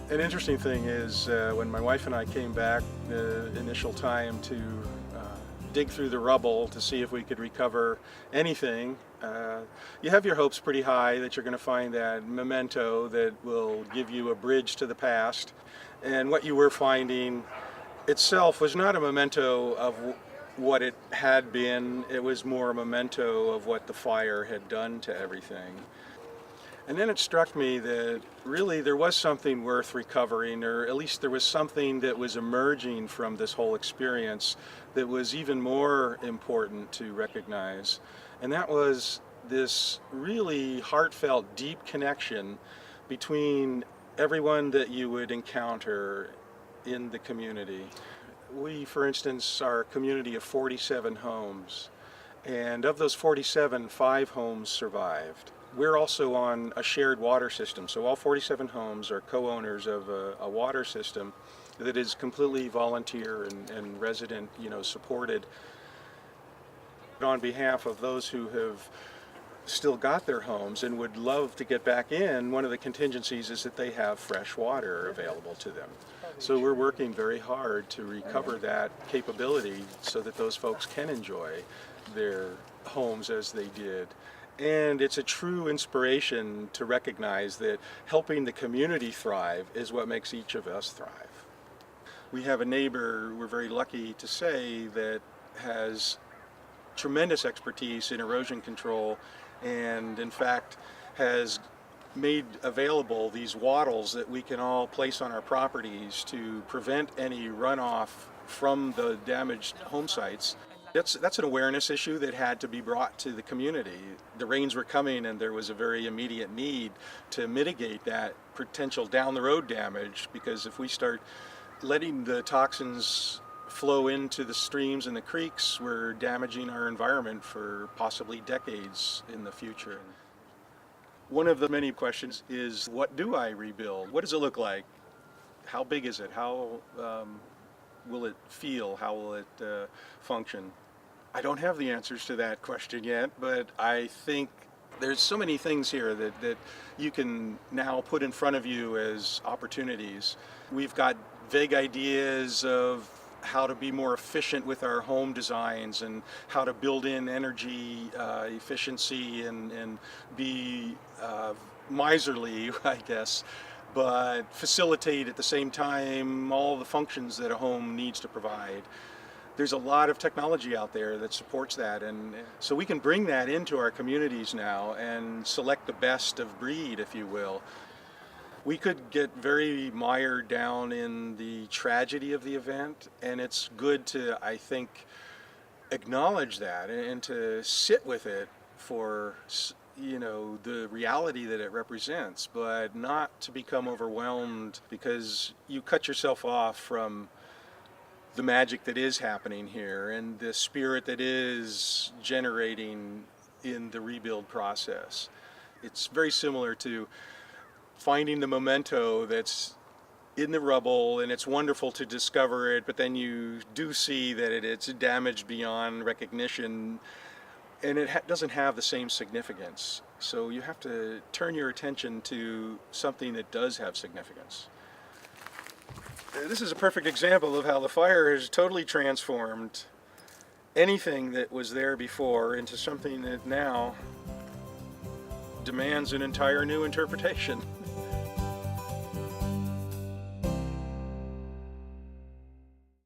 An interesting thing is when my wife and I came back the initial time to dig through the rubble to see if we could recover anything, you have your hopes pretty high that you're going to find that memento that will give you a bridge to the past. And what you were finding itself was not a memento of what it had been, it was more a memento of what the fire had done to everything. And then it struck me that really there was something worth recovering, or at least there was something that was emerging from this whole experience that was even more important to recognize. And that was this really heartfelt, deep connection between everyone that you would encounter in the community. We, for instance, are a community of 47 homes, and of those 47, 5 homes survived. We're also on a shared water system, so all 47 homes are co-owners of a water system that is completely volunteer and resident, supported. On behalf of those who have still got their homes and would love to get back in, one of the contingencies is that they have fresh water available to them. So we're working very hard to recover that capability so that those folks can enjoy their homes as they did. And it's a true inspiration to recognize that helping the community thrive is what makes each of us thrive. We have a neighbor, we're very lucky to say, that has tremendous expertise in erosion control and in fact has made available these wattles that we can all place on our properties to prevent any runoff from the damaged home sites. That's an awareness issue that had to be brought to the community. The rains were coming and there was a very immediate need to mitigate that potential down the road damage, because if we start letting the toxins flow into the streams and the creeks, we're damaging our environment for possibly decades in the future. One of the many questions is, what do I rebuild? What does it look like? How big is it? How will it feel? How will it function? I don't have the answers to that question yet, but I think there's so many things here that you can now put in front of you as opportunities. We've got vague ideas of how to be more efficient with our home designs and how to build in energy efficiency and be miserly, I guess, but facilitate at the same time all the functions that a home needs to provide. There's a lot of technology out there that supports that, and so we can bring that into our communities now and select the best of breed, if you will. We could get very mired down in the tragedy of the event, and it's good to, I think, acknowledge that and to sit with it for the reality that it represents, but not to become overwhelmed because you cut yourself off from the magic that is happening here and the spirit that is generating in the rebuild process. It's very similar to finding the memento that's in the rubble, and it's wonderful to discover it, but then you do see that it's damaged beyond recognition, and it doesn't have the same significance. So you have to turn your attention to something that does have significance. This is a perfect example of how the fire has totally transformed anything that was there before into something that now demands an entire new interpretation.